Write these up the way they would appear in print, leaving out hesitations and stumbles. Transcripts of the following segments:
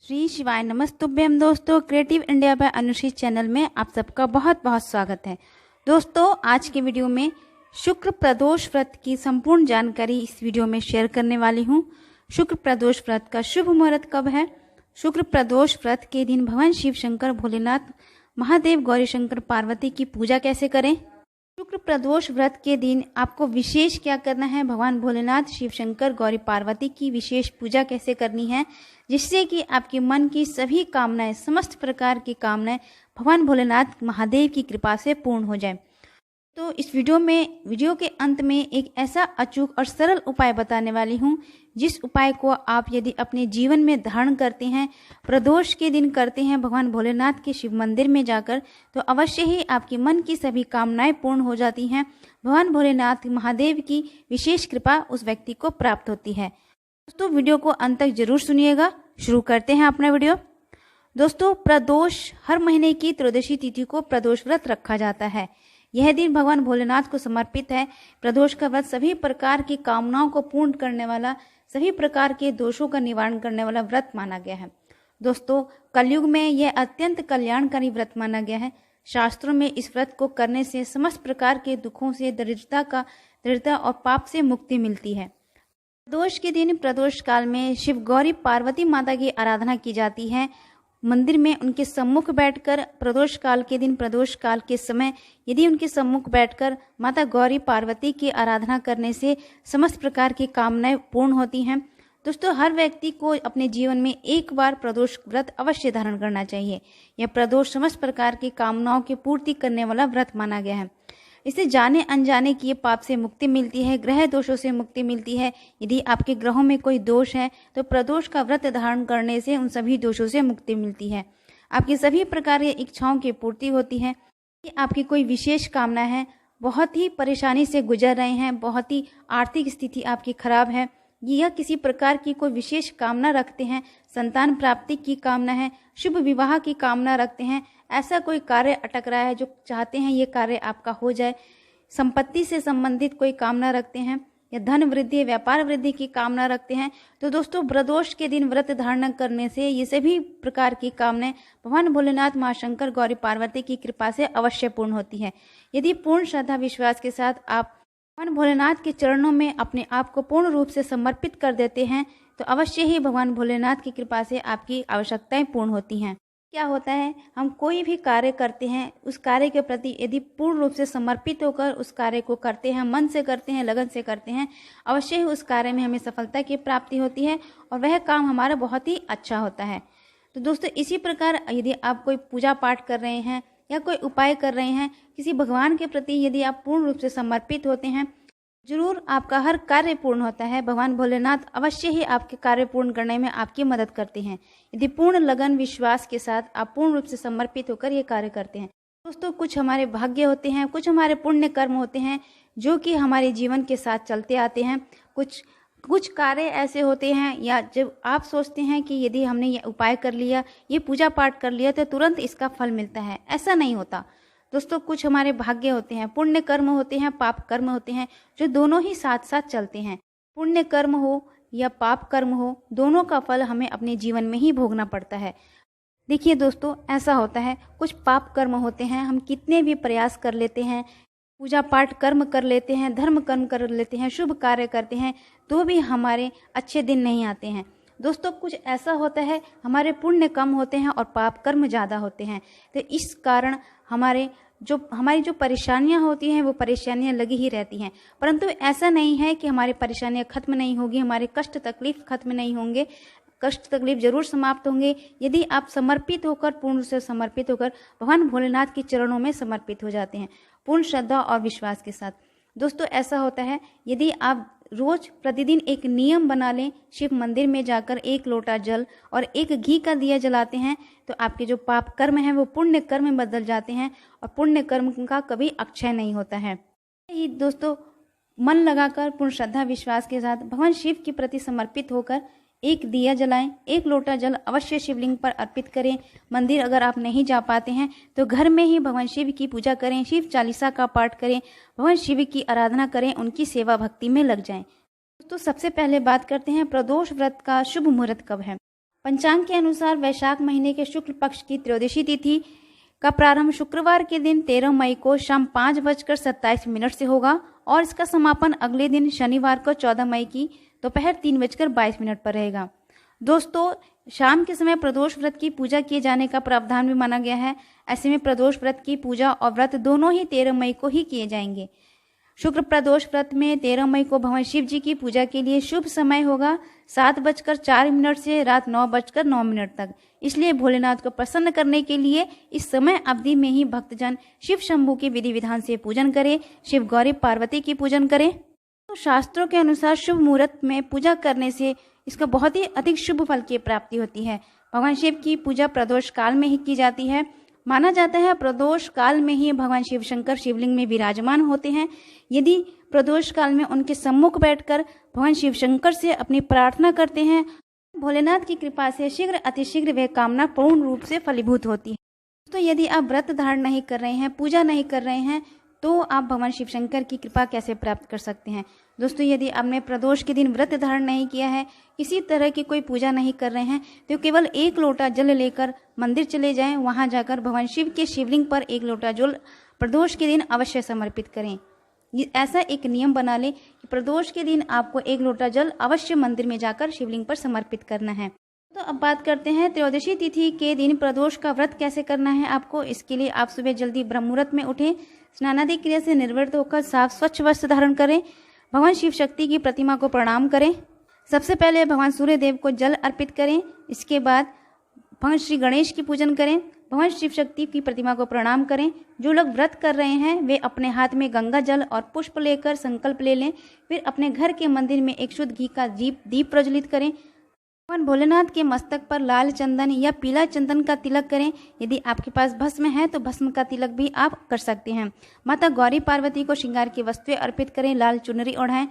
श्री शिवाय नमस्तुभ्यम। दोस्तों, creative India by Anushree channel में आप सबका बहुत बहुत स्वागत है। दोस्तों, आज के वीडियो में शुक्र प्रदोष व्रत की संपूर्ण जानकारी इस वीडियो में शेयर करने वाली हूँ। शुक्र प्रदोष व्रत का शुभ मुहूर्त कब है, शुक्र प्रदोष व्रत के दिन भगवान शिव शंकर भोलेनाथ महादेव गौरी शंकर पार्वती की पूजा कैसे करें, शुक्र प्रदोष व्रत के दिन आपको विशेष क्या करना है, भगवान भोलेनाथ शिव शंकर गौरी पार्वती की विशेष पूजा कैसे करनी है जिससे कि आपके मन की सभी कामनाएं, समस्त प्रकार की कामनाएं भगवान भोलेनाथ महादेव की कृपा से पूर्ण हो जाए। तो इस वीडियो के अंत में एक ऐसा अचूक और सरल उपाय बताने वाली हूँ जिस उपाय को आप यदि अपने जीवन में धारण करते हैं, प्रदोष के दिन करते हैं भगवान भोलेनाथ के शिव मंदिर में जाकर, तो अवश्य ही आपके मन की सभी कामनाएं पूर्ण हो जाती हैं। भगवान भोलेनाथ महादेव की विशेष कृपा उस व्यक्ति को प्राप्त होती है। दोस्तों, वीडियो को अंत तक जरूर सुनिएगा। शुरू करते हैं अपना वीडियो। दोस्तों, प्रदोष हर महीने की त्रयोदशी तिथि को प्रदोष व्रत रखा जाता है। यह दिन भगवान भोलेनाथ को समर्पित है। प्रदोष का व्रत सभी प्रकार की कामनाओं को पूर्ण करने वाला, सभी प्रकार के दोषों का निवारण करने वाला व्रत माना गया है। दोस्तों, कलयुग में यह अत्यंत कल्याणकारी व्रत माना गया है। शास्त्रों में इस व्रत को करने से समस्त प्रकार के दुखों से, दरिद्रता और पाप से मुक्ति मिलती है। प्रदोष के दिन, प्रदोष काल में शिव गौरी पार्वती माता की आराधना की जाती है। मंदिर में उनके सम्मुख बैठकर प्रदोष काल के दिन, प्रदोष काल के समय यदि उनके सम्मुख बैठकर माता गौरी पार्वती की आराधना करने से समस्त प्रकार की कामनाएं पूर्ण होती हैं। दोस्तों, हर व्यक्ति को अपने जीवन में एक बार प्रदोष व्रत अवश्य धारण करना चाहिए। यह प्रदोष समस्त प्रकार की कामनाओं की पूर्ति करने वाला व्रत माना गया है। इससे जाने अनजाने की पाप से मुक्ति मिलती है, ग्रह दोषों से मुक्ति मिलती है। यदि आपके ग्रहों में कोई दोष है तो प्रदोष का व्रत धारण करने से उन सभी दोषों से मुक्ति मिलती है। आपकी सभी प्रकार की इच्छाओं की पूर्ति होती है। कि आपकी कोई विशेष कामना है, बहुत ही परेशानी से गुजर रहे हैं, बहुत ही आर्थिक स्थिति आपकी खराब है, यह किसी प्रकार की कोई विशेष कामना रखते हैं, संतान प्राप्ति की कामना है, शुभ विवाह की कामना रखते हैं, ऐसा कोई कार्य अटक रहा है जो चाहते हैं ये कार्य आपका हो जाए, संपत्ति से संबंधित कोई कामना रखते हैं या धन वृद्धि, व्यापार वृद्धि की कामना रखते हैं, तो दोस्तों प्रदोष के दिन व्रत धारण करने से ये सभी प्रकार की कामनाएं भगवान भोलेनाथ महाशंकर गौरी पार्वती की कृपा से अवश्य पूर्ण होती है। यदि पूर्ण श्रद्धा विश्वास के साथ आप भगवान भोलेनाथ के चरणों में अपने आप को पूर्ण रूप से समर्पित कर देते हैं तो अवश्य ही भगवान भोलेनाथ की कृपा से आपकी आवश्यकताएं पूर्ण होती हैं। क्या होता है, हम कोई भी कार्य करते हैं, उस कार्य के प्रति यदि पूर्ण रूप से समर्पित होकर उस कार्य को करते हैं, मन से करते हैं, लगन से करते हैं, अवश्य ही उस कार्य में हमें सफलता की प्राप्ति होती है और वह काम हमारा बहुत ही अच्छा होता है। तो दोस्तों, इसी प्रकार यदि आप कोई पूजा पाठ कर रहे हैं या कोई उपाय कर रहे हैं, किसी भगवान के प्रति यदि आप पूर्ण रूप से समर्पित होते हैं, जरूर आपका हर कार्य पूर्ण होता है। भगवान भोलेनाथ अवश्य ही आपके कार्य पूर्ण करने में आपकी मदद करते हैं यदि पूर्ण लगन विश्वास के साथ आप पूर्ण रूप से समर्पित होकर ये कार्य करते हैं। दोस्तों, कुछ हमारे भाग्य होते हैं, कुछ हमारे पुण्य कर्म होते हैं जो कि हमारे जीवन के साथ चलते आते हैं। कुछ कार्य ऐसे होते हैं या जब आप सोचते हैं कि यदि हमने ये उपाय कर लिया, ये पूजा पाठ कर लिया तो तुरंत इसका फल मिलता है, ऐसा नहीं होता। दोस्तों, कुछ हमारे भाग्य होते हैं, पुण्य कर्म होते हैं, पाप कर्म होते हैं, जो दोनों ही साथ साथ चलते हैं। पुण्य कर्म हो या पाप कर्म हो, दोनों का फल हमें अपने जीवन में ही भोगना पड़ता है। देखिए दोस्तों, ऐसा होता है, कुछ पाप कर्म होते हैं, हम कितने भी प्रयास कर लेते हैं, पूजा पाठ कर्म कर लेते हैं, धर्म कर्म कर लेते हैं, शुभ कार्य करते हैं, तो भी हमारे अच्छे दिन नहीं आते हैं। दोस्तों, कुछ ऐसा होता है, हमारे पुण्य कम होते हैं और पाप कर्म ज़्यादा होते हैं, तो इस कारण हमारी जो परेशानियां होती हैं वो परेशानियां लगी ही रहती हैं। परंतु ऐसा नहीं है कि हमारी परेशानियां खत्म नहीं होगी, हमारे कष्ट तकलीफ खत्म नहीं होंगे, कष्ट तकलीफ जरूर समाप्त होंगे यदि आप समर्पित होकर, पूर्ण से समर्पित होकर भगवान भोलेनाथ के चरणों में समर्पित हो जाते हैं पूर्ण श्रद्धा और विश्वास के साथ। दोस्तों, ऐसा होता है, यदि आप रोज प्रतिदिन एक नियम बना लें, शिव मंदिर में जाकर 1 लोटा जल और 1 घी का दिया जलाते हैं, तो आपके जो पाप कर्म हैं वो पुण्य कर्म में बदल जाते हैं और पुण्य कर्म का कभी अक्षय नहीं होता है। ही दोस्तों, मन लगाकर पूर्ण श्रद्धा विश्वास के साथ भगवान शिव के प्रति समर्पित होकर 1 दिया जलाएं, 1 लोटा जल अवश्य शिवलिंग पर अर्पित करें। मंदिर अगर आप नहीं जा पाते हैं तो घर में ही भगवान शिव की पूजा करें, शिव चालीसा का पाठ करें, भगवान शिव की आराधना करें, उनकी सेवा भक्ति में लग जाएं। तो सबसे पहले बात करते हैं प्रदोष व्रत का शुभ मुहूर्त कब है। पंचांग के अनुसार वैशाख महीने के शुक्ल पक्ष की त्रयोदशी तिथि का प्रारंभ शुक्रवार के दिन 13 मई को शाम 5:27 से होगा और इसका समापन अगले दिन शनिवार को 14 मई की दोपहर 3:22 पर रहेगा। दोस्तों, शाम के समय प्रदोष व्रत की पूजा किए जाने का प्रावधान भी माना गया है। ऐसे में प्रदोष व्रत की पूजा और व्रत दोनों ही 13 मई को ही किए जाएंगे। शुक्र प्रदोष व्रत में 13 मई को भगवान शिव जी की पूजा के लिए शुभ समय होगा 7:04 से रात 9:09 तक। इसलिए भोलेनाथ को प्रसन्न करने के लिए इस समय अवधि में ही भक्तजन शिव शंभू के विधि विधान से पूजन करें, शिव गौरी पार्वती की पूजन करें। तो शास्त्रों के अनुसार शुभ मुहूर्त में पूजा करने से इसका बहुत ही अधिक शुभ फल की प्राप्ति होती है। भगवान शिव की पूजा प्रदोष काल में ही की जाती है। माना जाता है प्रदोष काल में ही भगवान शिव शंकर शिवलिंग में विराजमान होते हैं। यदि प्रदोष काल में उनके सम्मुख बैठकर भगवान शिव शंकर से अपनी प्रार्थना करते हैं, भोलेनाथ की कृपा से शीघ्र अतिशीघ्र वह कामना पूर्ण रूप से फलीभूत होती है। तो यदि आप व्रत धारण नहीं कर रहे हैं, पूजा नहीं कर रहे हैं, तो आप भगवान शिव शंकर की कृपा कैसे प्राप्त कर सकते हैं। दोस्तों, यदि आपने प्रदोष के दिन व्रत धारण नहीं किया है, किसी तरह की कोई पूजा नहीं कर रहे हैं, तो केवल 1 लोटा जल लेकर मंदिर चले जाएं। वहां जाकर भगवान शिव के शिवलिंग पर 1 लोटा जल प्रदोष के दिन अवश्य समर्पित करें। ऐसा एक नियम बना लें कि प्रदोष के दिन आपको 1 लोटा जल अवश्य मंदिर में जाकर शिवलिंग पर समर्पित करना है। तो अब बात करते हैं त्रयोदशी तिथि के दिन प्रदोष का व्रत कैसे करना है आपको। इसके लिए आप सुबह जल्दी ब्रह्म मुहूर्त में उठें, स्नानादि क्रिया से निर्वृत्त होकर साफ स्वच्छ वस्त्र धारण करें, भगवान शिव शक्ति की प्रतिमा को प्रणाम करें। सबसे पहले भगवान सूर्य देव को जल अर्पित करें। इसके बाद भगवान श्री गणेश की पूजन करें, भगवान शिव शक्ति की प्रतिमा को प्रणाम करें। जो लोग व्रत कर रहे हैं वे अपने हाथ में गंगा जल और पुष्प लेकर संकल्प ले लें। फिर अपने घर के मंदिर में एक शुद्ध घी का दीप प्रज्वलित करें। भगवान भोलेनाथ के मस्तक पर लाल चंदन या पीला चंदन का तिलक करें। यदि आपके पास भस्म है तो भस्म का तिलक भी आप कर सकते हैं। माता गौरी पार्वती को श्रृंगार की वस्तुएं अर्पित करें, लाल चुनरी ओढ़ाएं।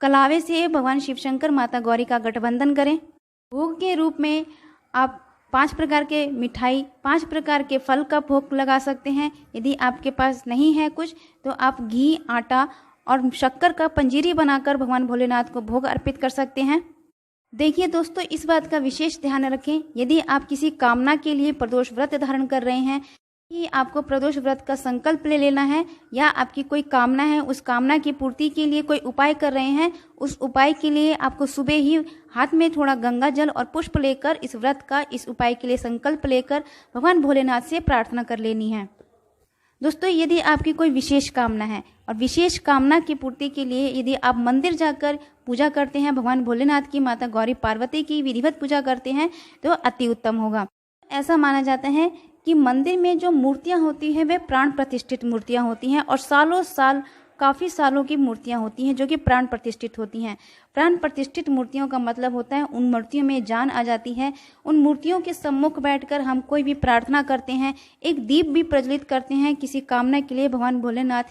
कलावे से भगवान शिव शंकर माता गौरी का गठबंधन करें। भोग के रूप में आप 5 प्रकार के मिठाई, 5 प्रकार के फल का भोग लगा सकते हैं। यदि आपके पास नहीं है कुछ तो आप घी, आटा और शक्कर का पंजीरी बनाकर भगवान भोलेनाथ को भोग अर्पित कर सकते हैं। देखिए दोस्तों, इस बात का विशेष ध्यान रखें, यदि आप किसी कामना के लिए प्रदोष व्रत धारण कर रहे हैं कि आपको प्रदोष व्रत का संकल्प ले लेना है, या आपकी कोई कामना है, उस कामना की पूर्ति के लिए कोई उपाय कर रहे हैं, उस उपाय के लिए आपको सुबह ही हाथ में थोड़ा गंगा जल और पुष्प लेकर इस व्रत का, इस उपाय के लिए संकल्प लेकर भगवान भोलेनाथ से प्रार्थना कर लेनी है। दोस्तों, यदि आपकी कोई विशेष कामना है और विशेष कामना की पूर्ति के लिए यदि आप मंदिर जाकर पूजा करते हैं, भगवान भोलेनाथ की, माता गौरी पार्वती की विधिवत पूजा करते हैं, तो अति उत्तम होगा। ऐसा माना जाता है कि मंदिर में जो मूर्तियां होती हैं वे प्राण प्रतिष्ठित मूर्तियां होती हैं और सालों साल, काफ़ी सालों की मूर्तियां होती हैं जो कि प्राण प्रतिष्ठित होती हैं। प्राण प्रतिष्ठित मूर्तियों का मतलब होता है उन मूर्तियों में जान आ जाती है। उन मूर्तियों के सम्मुख बैठकर हम कोई भी प्रार्थना करते हैं, एक दीप भी प्रज्वलित करते हैं किसी कामना के लिए, भगवान भोलेनाथ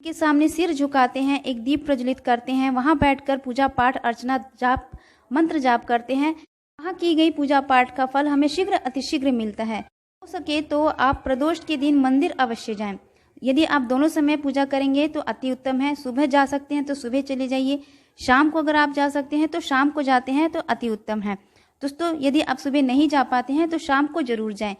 के सामने सिर झुकाते हैं, एक दीप प्रज्वलित करते हैं, वहाँ बैठकर पूजा पाठ अर्चना जाप मंत्र जाप करते हैं। वहाँ की गई पूजा पाठ का फल हमें शीघ्र अतिशीघ्र मिलता है। हो सके तो आप प्रदोष के दिन मंदिर अवश्य जाएं। यदि आप दोनों समय पूजा करेंगे तो अति उत्तम है। सुबह जा सकते हैं तो सुबह चले जाइए, शाम को अगर आप जा सकते हैं तो शाम को जाते हैं तो अति उत्तम है। दोस्तों, यदि आप सुबह नहीं जा पाते हैं तो शाम को जरूर जाएं।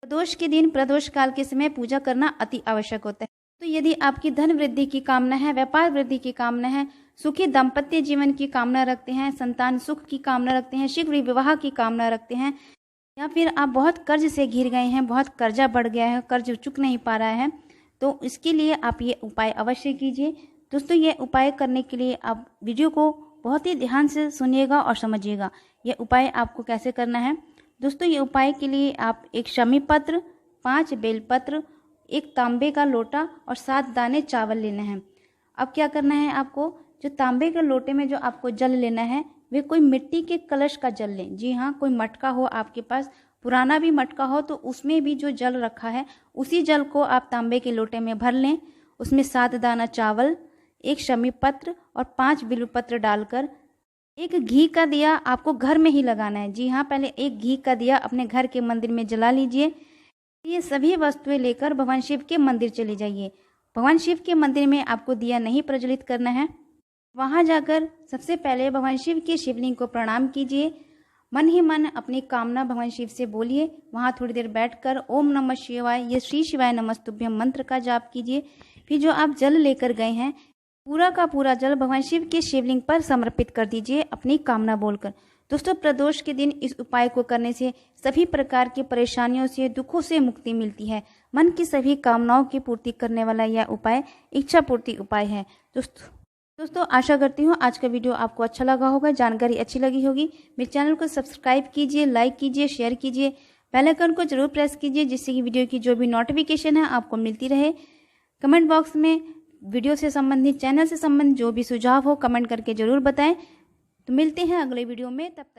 प्रदोष के दिन, प्रदोष काल के समय पूजा करना अति आवश्यक होता है। तो यदि आपकी धन वृद्धि की कामना है, व्यापार वृद्धि की कामना है, सुखी दाम्पत्य जीवन की कामना रखते हैं, संतान सुख की कामना रखते हैं, शीघ्र विवाह की कामना रखते हैं, या फिर आप बहुत कर्ज से घिर गए हैं, बहुत कर्जा बढ़ गया है, कर्ज चुक नहीं पा रहा है, तो इसके लिए आप ये उपाय अवश्य कीजिए। दोस्तों, ये उपाय करने के लिए आप वीडियो को बहुत ही ध्यान से सुनिएगा और समझिएगा। ये उपाय आपको कैसे करना है। दोस्तों, ये उपाय के लिए आप एक शमी पत्र, 5 बेलपत्र, एक तांबे का लोटा और 7 दाने चावल लेना है। अब क्या करना है आपको, जो तांबे के लोटे में जो आपको जल लेना है वे कोई मिट्टी के कलश का जल लें। जी हाँ, कोई मटका हो आपके पास, पुराना भी मटका हो तो उसमें भी जो जल रखा है उसी जल को आप तांबे के लोटे में भर लें। उसमें 7 दाना चावल, एक शमी पत्र और 5 बिल्वपत्र डालकर एक घी का दिया आपको घर में ही लगाना है। जी हाँ, पहले एक घी का दिया अपने घर के मंदिर में जला लीजिए। ये सभी वस्तुएं लेकर भगवान शिव के मंदिर चले जाइए। भगवान शिव के मंदिर में आपको दिया नहीं प्रज्वलित करना है। वहाँ जाकर सबसे पहले भगवान शिव के शिवलिंग को प्रणाम कीजिए। मन ही मन अपनी कामना भगवान शिव से बोलिए। वहाँ थोड़ी देर बैठकर ओम नमः शिवाय ये श्री शिवाय नमस्तुभ्यम मंत्र का जाप कीजिए। फिर जो आप जल लेकर गए हैं पूरा का पूरा जल भगवान शिव के शिवलिंग पर समर्पित कर दीजिए अपनी कामना बोलकर। दोस्तों, प्रदोष के दिन इस उपाय को करने से सभी प्रकार की परेशानियों से, दुखों से मुक्ति मिलती है। मन की सभी कामनाओं की पूर्ति करने वाला यह उपाय इच्छा पूर्ति उपाय है। दोस्तों आशा करती हूँ आज का वीडियो आपको अच्छा लगा होगा, जानकारी अच्छी लगी होगी। मेरे चैनल को सब्सक्राइब कीजिए, लाइक कीजिए, शेयर कीजिए, बेल आइकन को जरूर प्रेस कीजिए जिससे कि वीडियो की जो भी नोटिफिकेशन है आपको मिलती रहे। कमेंट बॉक्स में वीडियो से संबंधित, चैनल से संबंधित जो भी सुझाव हो कमेंट करके जरूर बताएं। तो मिलते हैं अगले वीडियो में, तब तक